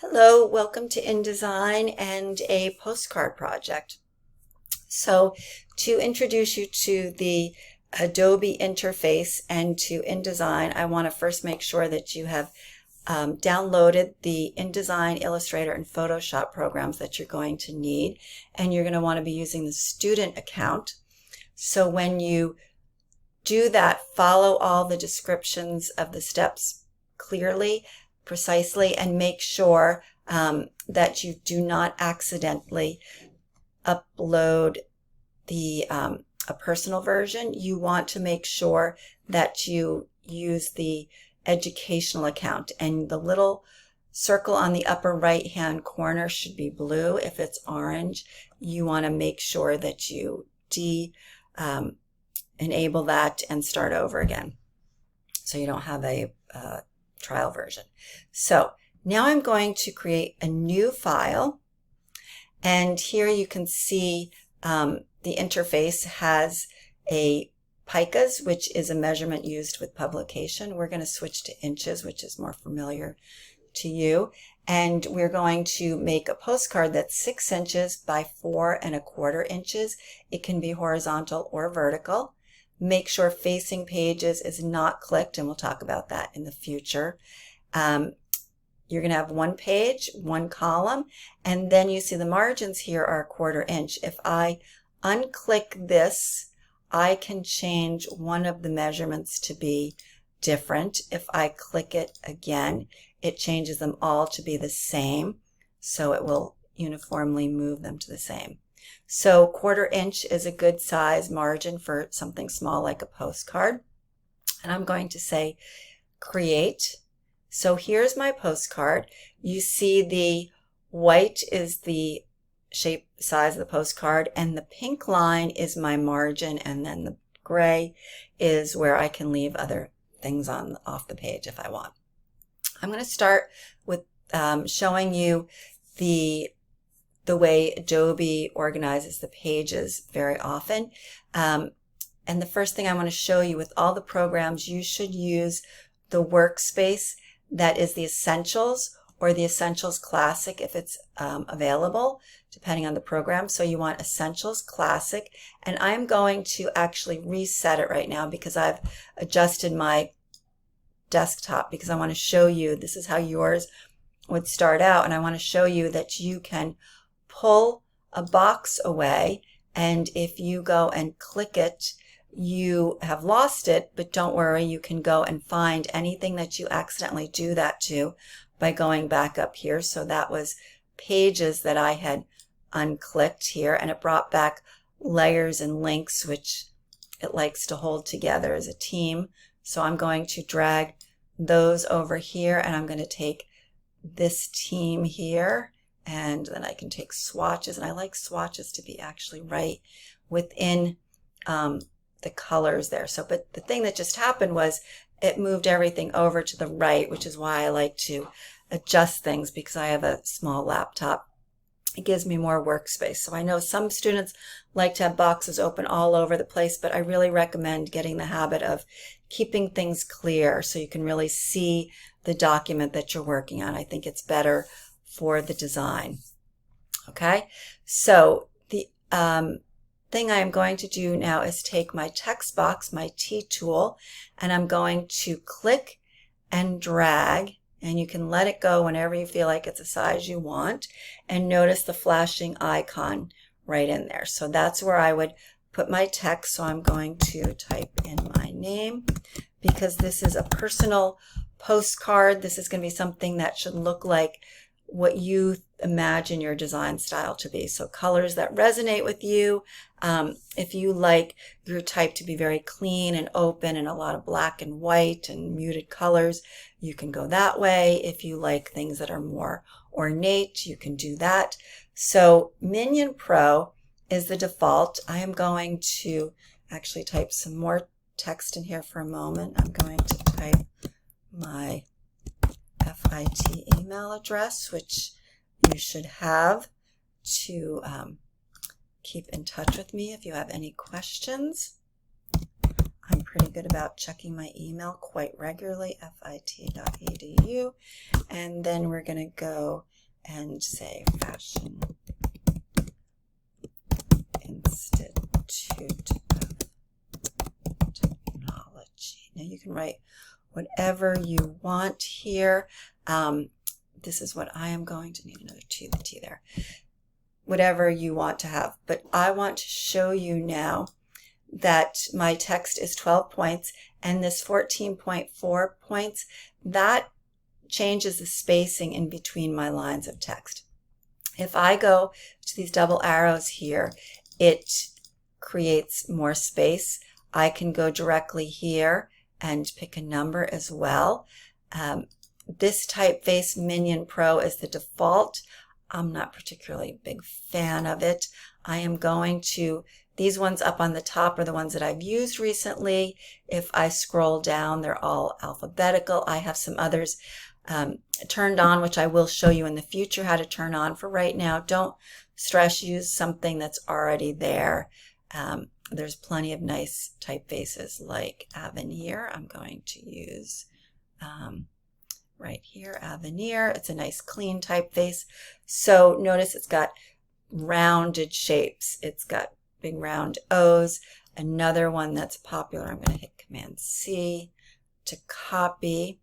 Hello, welcome to InDesign and a postcard project. So to introduce you to the Adobe interface and to InDesign, I want to first make sure that you have downloaded the InDesign, Illustrator, and Photoshop programs that you're going to need, and you're going to want to be using the student account. So when you do that, follow all the descriptions of the steps clearly, precisely, and make sure that you do not accidentally upload the a personal version. You want to make sure that you use the educational account, and the little circle on the upper right hand corner should be blue. If it's orange, you want to make sure that you enable that and start over again, so you don't have a trial version. So now I'm going to create a new file, and here you can see the interface has a picas, which is a measurement used with publication. We're going to switch to inches, which is more familiar to you, and we're going to make a postcard that's 6 inches by 4¼ inches. It can be horizontal or vertical. Make sure facing pages is not clicked, and we'll talk about that in the future. You're going to have one page, one column, and then you see the margins here are 1/4 inch. If I unclick this, I can change one of the measurements to be different. If I click it again, it changes them all to be the same, so it will uniformly move them to the same. So 1/4 inch is a good size margin for something small like a postcard. And I'm going to say create. So here's my postcard. You see the white is the shape size of the postcard, and the pink line is my margin, and then the gray is where I can leave other things off the page if I want. I'm going to start with showing you the way Adobe organizes the pages very often. And the first thing I want to show you, with all the programs, you should use the workspace that is the Essentials or the Essentials Classic if it's available, depending on the program. So you want Essentials Classic, and I'm going to actually reset it right now because I've adjusted my desktop, because I want to show you this is how yours would start out, and I want to show you that you can pull a box away, and if you go and click it, you have lost it, but don't worry, you can go and find anything that you accidentally do that to by going back up here. So that was pages that I had unclicked here, and it brought back layers and links, which it likes to hold together as a team. So I'm going to drag those over here, and I'm going to take this team here, and then I can take swatches, and I like swatches to be actually right within the colors there. So, but the thing that just happened was it moved everything over to the right, which is why I like to adjust things, because I have a small laptop. It gives me more workspace. So I know some students like to have boxes open all over the place, but I really recommend getting the habit of keeping things clear so you can really see the document that you're working on. I think it's better for the design. Okay, so the thing I am going to do now is take my text box, my T tool, and I'm going to click and drag, and you can let it go whenever you feel like it's a size you want, and notice the flashing icon right in there. So that's where I would put my text. So I'm going to type in my name, because this is a personal postcard. This is going to be something that should look like what you imagine your design style to be. So colors that resonate with you. If you like your type to be very clean and open and a lot of black and white and muted colors, you can go that way. If you like things that are more ornate, you can do that. So Minion Pro is the default. I am going to actually type some more text in here for a moment. I'm going to type my FIT email address, which you should have to keep in touch with me if you have any questions. I'm pretty good about checking my email quite regularly, fit.edu. And then we're going to go and say Fashion Institute of Technology. Now you can write whatever you want here. This is what I am going to need another T, the T there. Whatever you want to have. But I want to show you now that my text is 12 points and this 14.4 points, that changes the spacing in between my lines of text. If I go to these double arrows here, it creates more space. I can go directly here and pick a number as well. This typeface Minion Pro is the default. I'm not particularly a big fan of it. I am going to, these ones up on the top are the ones that I've used recently. If I scroll down, they're all alphabetical. I have some others turned on, which I will show you in the future how to turn on. For right now, don't stress, use something that's already there. There's plenty of nice typefaces like Avenir. I'm going to use right here, Avenir. It's a nice clean typeface. So notice it's got rounded shapes. It's got big round O's. Another one that's popular, I'm going to hit Command C to copy,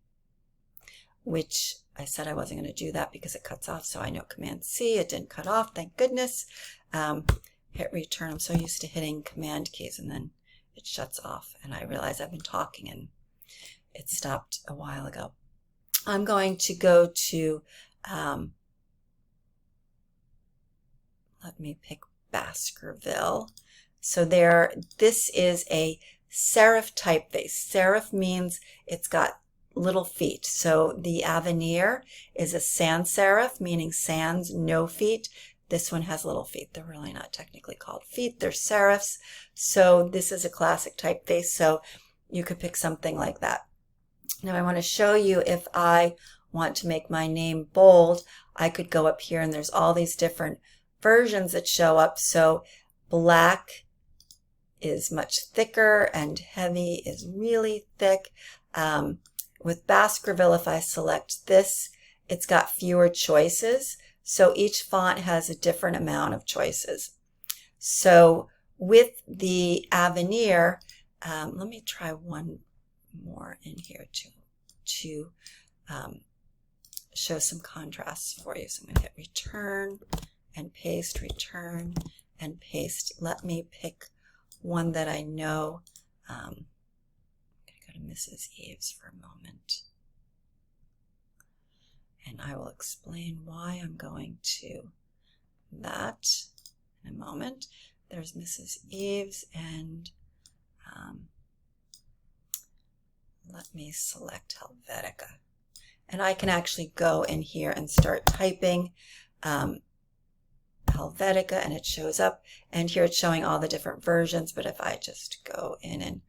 which I said I wasn't going to do that because it cuts off, so I know Command C. It didn't cut off, thank goodness. Hit return. I'm so used to hitting command keys and then it shuts off, and I realize I've been talking and it stopped a while ago. I'm going to go to, let me pick Baskerville. So there, this is a serif typeface. Serif means it's got little feet. So the Avenir is a sans serif, meaning sans, no feet. This one has little feet. They're really not technically called feet. They're serifs. So this is a classic typeface. So you could pick something like that. Now I want to show you if I want to make my name bold, I could go up here and there's all these different versions that show up. So black is much thicker and heavy is really thick. With Baskerville, if I select this, it's got fewer choices. So each font has a different amount of choices. So with the Avenir, let me try one more in here to show some contrasts for you. So I'm going to hit return and paste, return and paste. Let me pick one that I know. I'm going to go to Mrs. Eves for a moment. And I will explain why I'm going to that in a moment. There's Mrs. Eves, and let me select Helvetica. And I can actually go in here and start typing Helvetica, and it shows up. And here it's showing all the different versions, but if I just go in and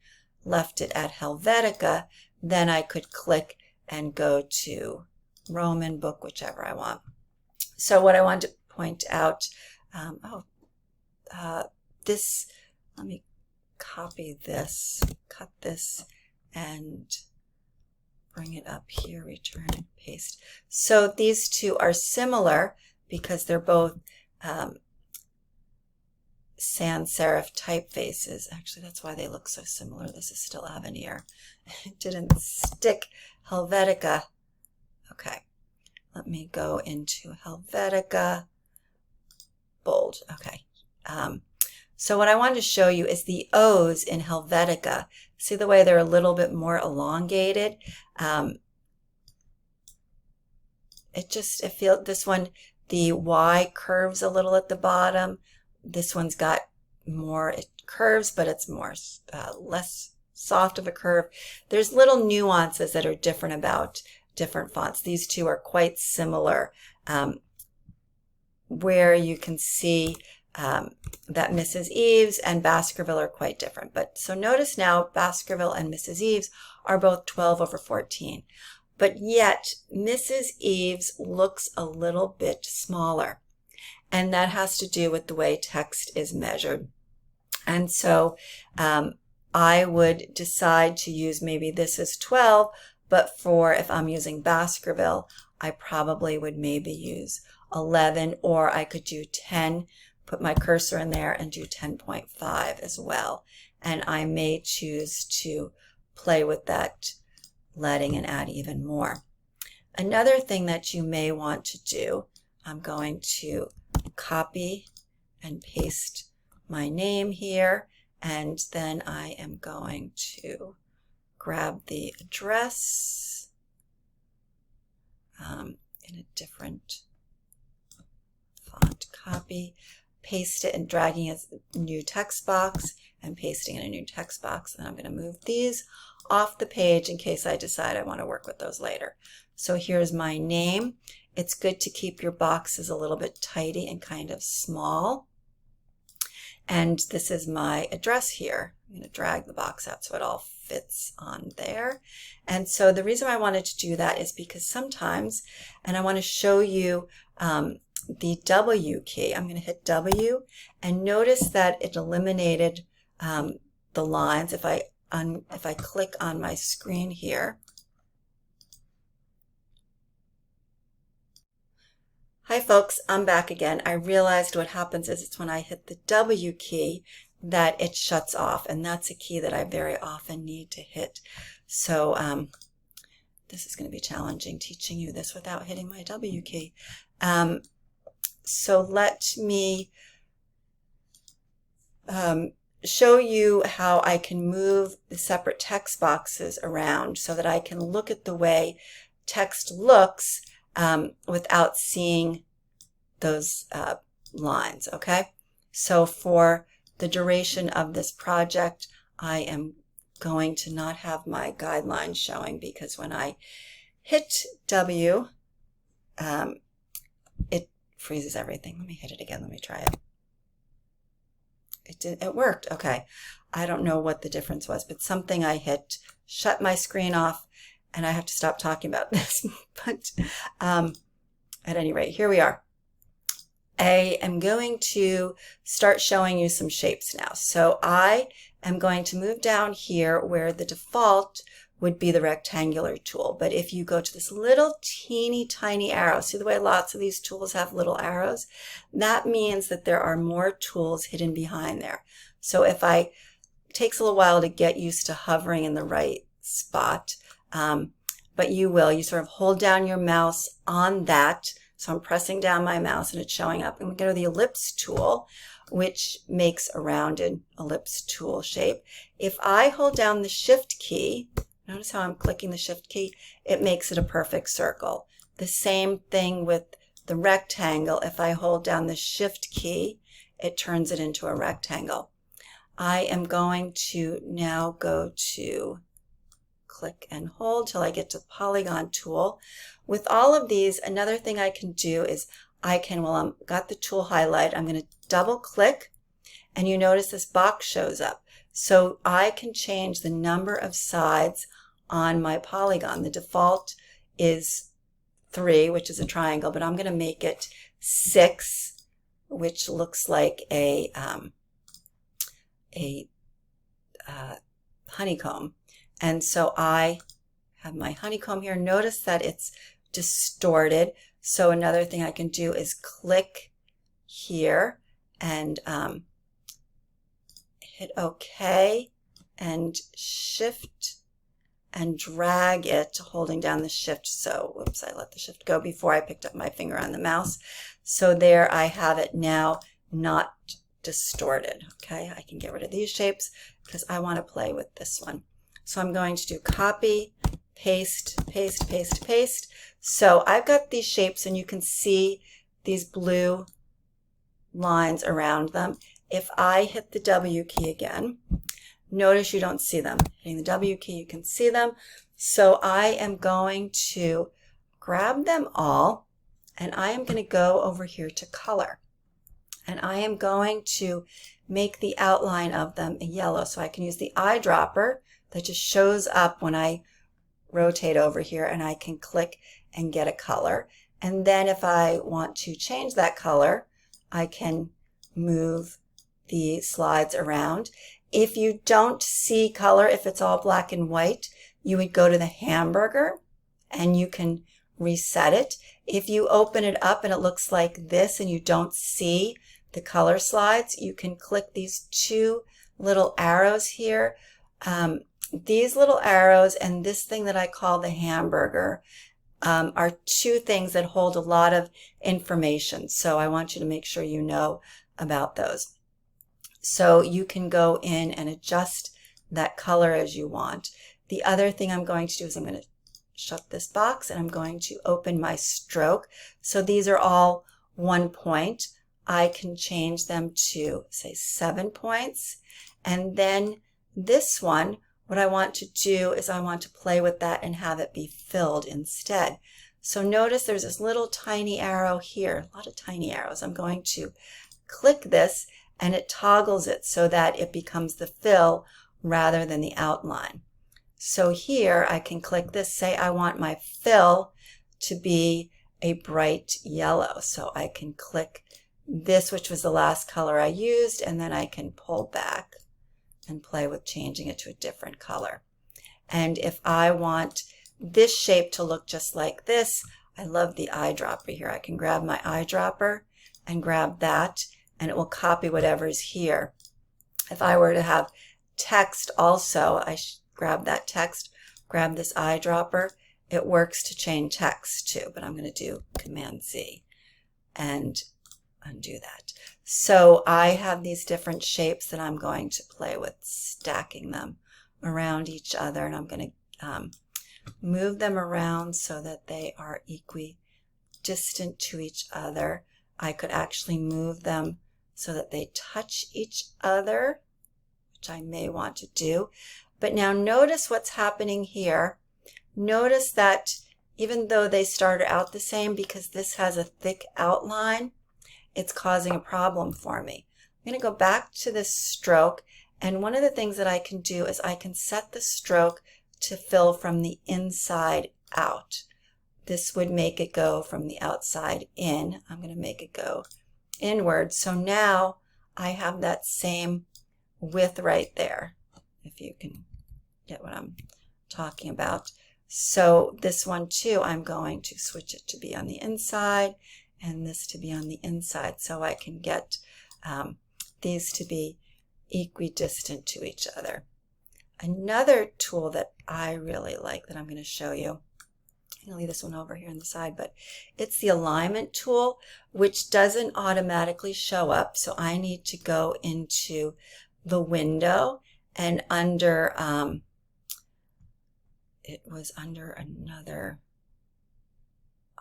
left it at Helvetica, then I could click and go to Roman book, whichever I want. So what I want to point out, this, let me copy this, cut this, and bring it up here, return and paste. So these two are similar because they're both sans serif typefaces. Actually, that's why they look so similar. This is still Avenir. It didn't stick. Helvetica. Okay, let me go into Helvetica, bold. Okay, so what I wanted to show you is the O's in Helvetica. See the way they're a little bit more elongated? It feels, this one, the Y curves a little at the bottom. This one's got more, it curves, but it's more less soft of a curve. There's little nuances that are different about different fonts. These two are quite similar, where you can see that Mrs. Eves and Baskerville are quite different. But so notice now Baskerville and Mrs. Eves are both 12/14. But yet Mrs. Eves looks a little bit smaller. And that has to do with the way text is measured. And so I would decide to use, maybe this is 12, but for if I'm using Baskerville, I probably would maybe use 11, or I could do 10, put my cursor in there and do 10.5 as well. And I may choose to play with that leading and add even more. Another thing that you may want to do, I'm going to copy and paste my name here, and then I am going to grab the address in a different font, copy, paste it, and dragging it a new text box and pasting in a new text box. And I'm going to move these off the page in case I decide I want to work with those later. So here's my name. It's good to keep your boxes a little bit tidy and kind of small. And this is my address here. I'm going to drag the box out so it all fits on there. And so the reason I wanted to do that is because sometimes, and I want to show you the W key. I'm going to hit W, and notice that it eliminated the lines. If I click on my screen here. Hi folks, I'm back again. I realized what happens is it's when I hit the W key that it shuts off, and that's a key that I very often need to hit. So this is going to be challenging, teaching you this without hitting my W key. So let me show you how I can move the separate text boxes around so that I can look at the way text looks without seeing those lines, okay? So for the duration of this project, I am going to not have my guidelines showing, because when I hit W, it freezes everything. Let me hit it again. Let me try it. It worked. Okay. I don't know what the difference was, but something I hit shut my screen off, and I have to stop talking about this. But at any rate, here we are. I am going to start showing you some shapes now. So I am going to move down here where the default would be the rectangular tool. But if you go to this little teeny tiny arrow, see the way lots of these tools have little arrows? That means that there are more tools hidden behind there. So if it takes a little while to get used to hovering in the right spot, but you sort of hold down your mouse on that. So I'm pressing down my mouse and it's showing up. I'm going to go to the ellipse tool, which makes a rounded ellipse tool shape. If I hold down the shift key, notice how I'm clicking the shift key, it makes it a perfect circle. The same thing with the rectangle. If I hold down the shift key, it turns it into a rectangle. I am going to now go to click and hold till I get to polygon tool. With all of these, another thing I can do is while I've got the tool highlight, I'm going to double click, and you notice this box shows up. So I can change the number of sides on my polygon. The default is 3, which is a triangle, but I'm going to make it 6, which looks like a honeycomb. And so I have my honeycomb here. Notice that it's distorted. So another thing I can do is click here and hit OK and shift and drag it, holding down the shift. So, whoops, I let the shift go before I picked up my finger on the mouse. So there I have it now, not distorted. Okay, I can get rid of these shapes because I want to play with this one. So I'm going to do copy, paste, paste, paste, paste. So I've got these shapes and you can see these blue lines around them. If I hit the W key again, notice you don't see them. Hitting the W key, you can see them. So I am going to grab them all, and I am going to go over here to color. And I am going to make the outline of them a yellow. So I can use the eyedropper that just shows up when I rotate over here, and I can click and get a color. And then if I want to change that color, I can move the slides around. If you don't see color, if it's all black and white, you would go to the hamburger and you can reset it. If you open it up and it looks like this and you don't see the color slides, you can click these two little arrows here. These little arrows and this thing that I call the hamburger are two things that hold a lot of information. So I want you to make sure you know about those. So you can go in and adjust that color as you want. The other thing I'm going to do is I'm going to shut this box and I'm going to open my stroke. So these are all 1 point. I can change them to, say, 7 points. And then this one, what I want to do is I want to play with that and have it be filled instead. So notice there's this little tiny arrow here, a lot of tiny arrows. I'm going to click this and it toggles it so that it becomes the fill rather than the outline. So here I can click this, say I want my fill to be a bright yellow. So I can click this, which was the last color I used, and then I can pull back and play with changing it to a different color. And if I want this shape to look just like this, I love the eyedropper here. I can grab my eyedropper and grab that, and it will copy whatever's here. If I were to have text also, I grab that text, grab this eyedropper. It works to change text too, but I'm going to do Command Z and undo that. So I have these different shapes that I'm going to play with, stacking them around each other, and I'm going to move them around so that they are equidistant to each other. I could actually move them so that they touch each other, which I may want to do. But now notice what's happening here. Notice that even though they started out the same, because this has a thick outline, it's causing a problem for me. I'm going to go back to this stroke, and one of the things that I can do is I can set the stroke to fill from the inside out. This would make it go from the outside in. I'm going to make it go inward. So now I have that same width right there, if you can get what I'm talking about. So this one too, I'm going to switch it to be on the inside and this to be on the inside, so I can get these to be equidistant to each other. Another tool that I really like that I'm going to show you, I'm going to leave this one over here on the side, but it's the alignment tool, which doesn't automatically show up. So I need to go into the window and under, it was under another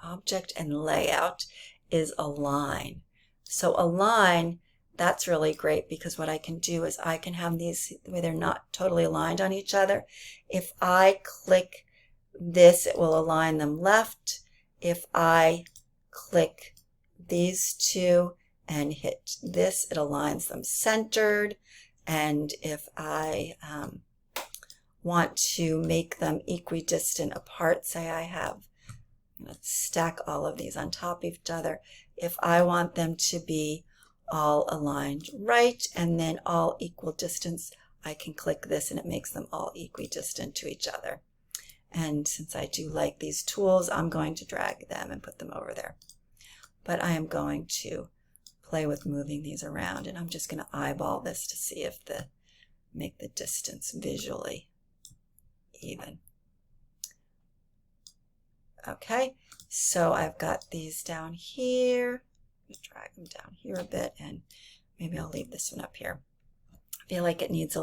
object and layout is align. So align, that's really great because what I can do is I can have these where they're not totally aligned on each other. If I click this, it will align them left. If I click these two and hit this, it aligns them centered. And if I want to make them equidistant apart, say I have, let's stack all of these on top of each other. If I want them to be all aligned right and then all equal distance, I can click this and it makes them all equidistant to each other. And since I do like these tools, I'm going to drag them and put them over there. But I am going to play with moving these around, and I'm just going to eyeball this to see if make the distance visually even. Okay, so I've got these down here. I'm going to drag them down here a bit, and maybe I'll leave this one up here. I feel like it needs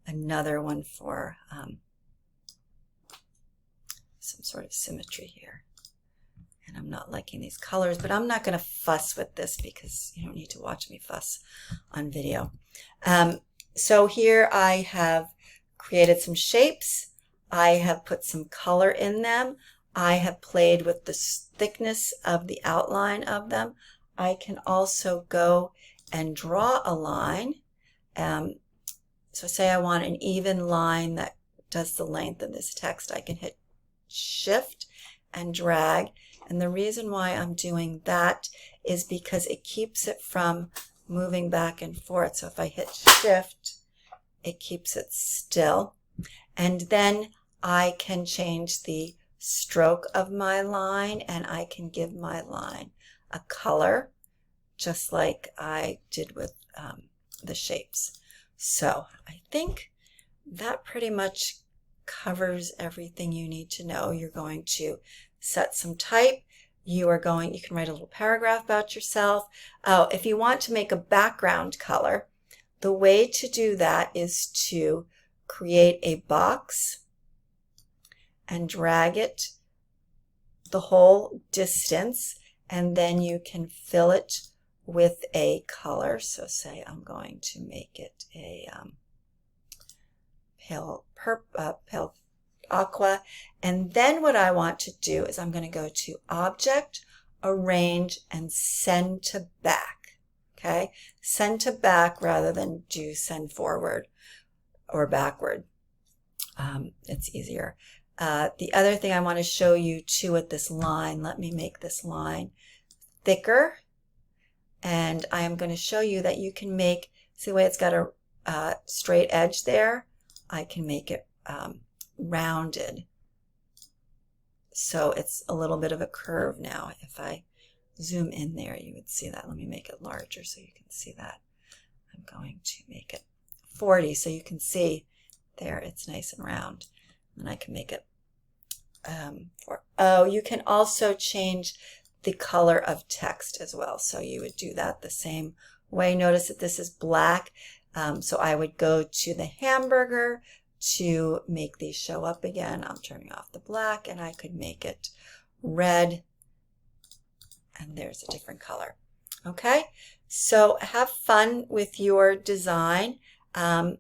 another one for some sort of symmetry here. And I'm not liking these colors, but I'm not going to fuss with this because you don't need to watch me fuss on video. So here I have created some shapes. I have put some color in them. I have played with the thickness of the outline of them. I can also go and draw a line. So say I want an even line that does the length of this text. I can hit Shift and drag. And the reason why I'm doing that is because it keeps it from moving back and forth. So if I hit Shift, it keeps it still. And then I can change the stroke of my line, and I can give my line a color, just like I did with the shapes. So I think that pretty much covers everything you need to know. You're going to set some type. You can write a little paragraph about yourself. Oh, if you want to make a background color, the way to do that is to create a box and drag it the whole distance, and then you can fill it with a color. So say I'm going to make it a pale aqua, and then what I want to do is I'm going to go to Object, Arrange, and Send to Back. Okay, send to back rather than do send forward or backward. It's easier. The other thing I want to show you too with this line, let me make this line thicker, and I am going to show you that you can make, see the way it's got a straight edge there? I can make it rounded, so it's a little bit of a curve now. If I zoom in there, you would see that. Let me make it larger so you can see that. I'm going to make it 40 so you can see there it's nice and round. And I can make it you can also change the color of text as well. So you would do that the same way. Notice that this is black. So I would go to the hamburger to make these show up again. I'm turning off the black, and I could make it red, and there's a different color. Okay, so have fun with your design. A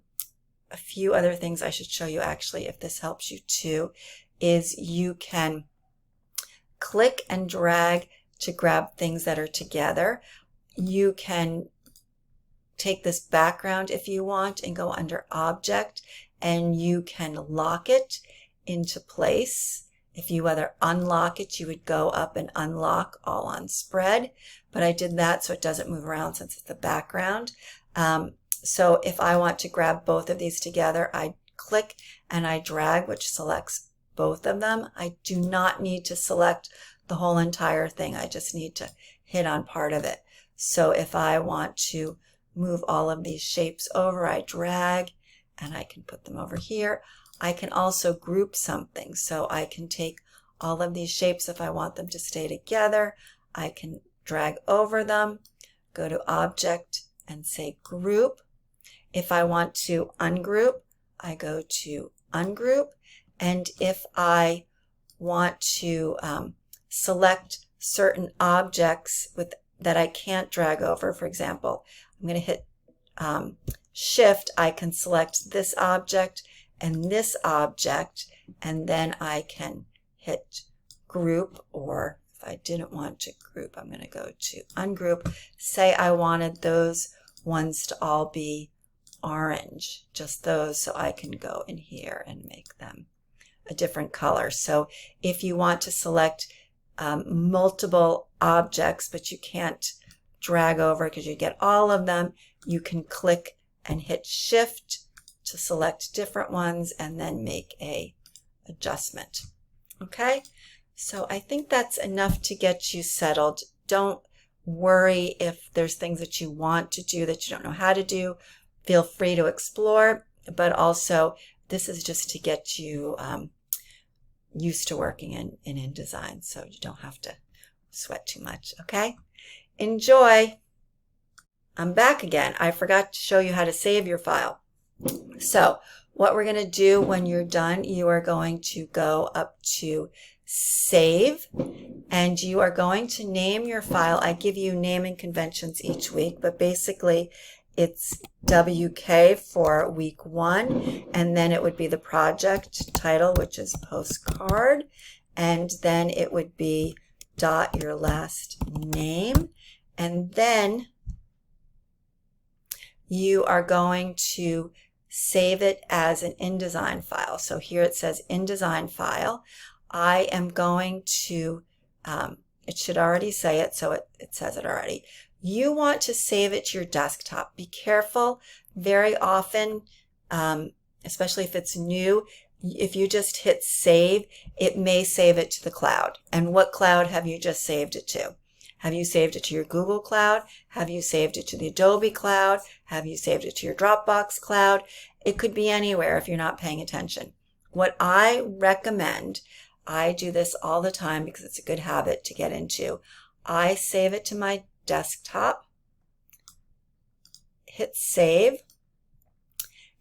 few other things I should show you, actually, if this helps you too, is you can click and drag to grab things that are together. You can take this background if you want and go under Object, and you can lock it into place. If you either unlock it, you would go up and unlock all on spread, but I did that so it doesn't move around since it's the background. So if I want to grab both of these together, I click and I drag, which selects both of them. I do not need to select the whole entire thing. I just need to hit on part of it. So if I want to move all of these shapes over, I drag and I can put them over here. I can also group something. So I can take all of these shapes if I want them to stay together. I can drag over them, go to Object and say Group. If I want to ungroup, I go to Ungroup. And if I want to select certain objects that I can't drag over, for example, I'm going to hit Shift. I can select this object and this object, and then I can hit Group, or if I didn't want to group, I'm going to go to Ungroup. Say I wanted those ones to all be orange, just those, so I can go in here and make them a different color. So if you want to select multiple objects, but you can't drag over because you get all of them, you can click and hit Shift to select different ones and then make a adjustment. Okay, so I think that's enough to get you settled. Don't worry if there's things that you want to do that you don't know how to do. Feel free to explore, but also this is just to get you used to working in InDesign, so you don't have to sweat too much. Okay, enjoy. I'm back again. I forgot to show you how to save your file. So what we're going to do when you're done, you are going to go up to Save, and you are going to name your file. I give you naming conventions each week, but basically it's WK for week 1, and then it would be the project title, which is Postcard, and then it would be dot your last name, and then you are going to save it as an InDesign file. So here it says InDesign file. I am going to, it should already say it, so it says it already. You want to save it to your desktop. Be careful. Very often, especially if it's new, if you just hit save, it may save it to the cloud. And what cloud have you just saved it to? Have you saved it to your Google Cloud? Have you saved it to the Adobe Cloud? Have you saved it to your Dropbox Cloud? It could be anywhere if you're not paying attention. What I recommend, I do this all the time because it's a good habit to get into. I save it to my desktop, hit save,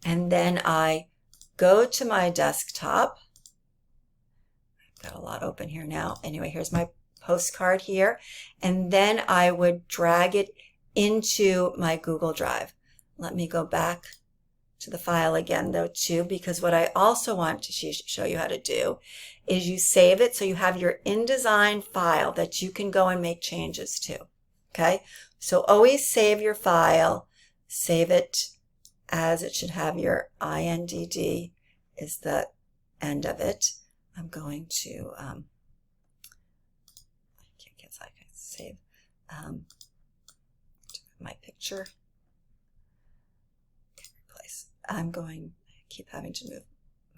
and then I go to my desktop. I've got a lot open here now. Anyway, here's my postcard here, and then I would drag it into my Google Drive. Let me go back to the file again though too, because what I also want to show you how to do is you save it so you have your InDesign file that you can go and make changes to. Okay, so always save your file, save it as it should have your INDD is the end of it. I'm going to I can save my picture. Replace. I keep having to move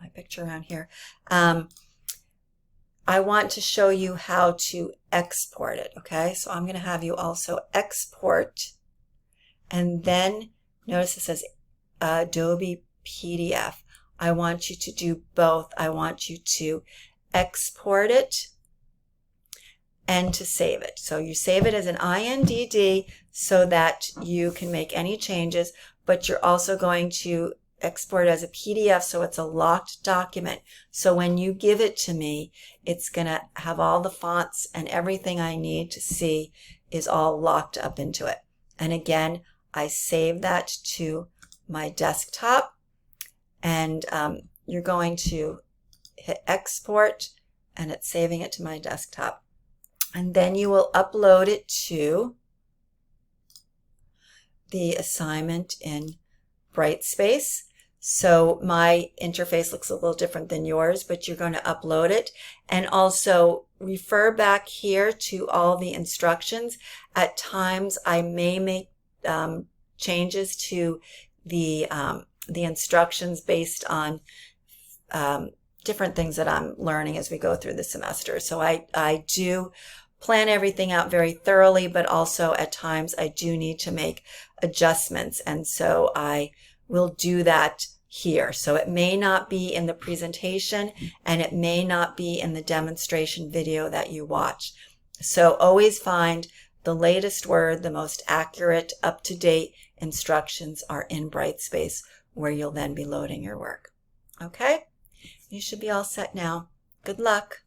my picture around here. I want to show you how to export it. Okay, so I'm going to have you also export, and then notice it says Adobe PDF. I want you to do both. I want you to export it and to save it. So you save it as an INDD so that you can make any changes, but you're also going to export it as a PDF so it's a locked document. So when you give it to me, it's going to have all the fonts and everything I need to see is all locked up into it. And again, I save that to my desktop, and you're going to hit export, and it's saving it to my desktop. And then you will upload it to the assignment in Brightspace. So my interface looks a little different than yours, but you're going to upload it. And also refer back here to all the instructions. At times I may make changes to the instructions based on different things that I'm learning as we go through the semester. So I do plan everything out very thoroughly, but also at times I do need to make adjustments, and so I will do that here. So it may not be in the presentation, and it may not be in the demonstration video that you watch. So always find the latest word, the most accurate, up-to-date instructions are in Brightspace, where you'll then be loading your work. Okay? You should be all set now. Good luck.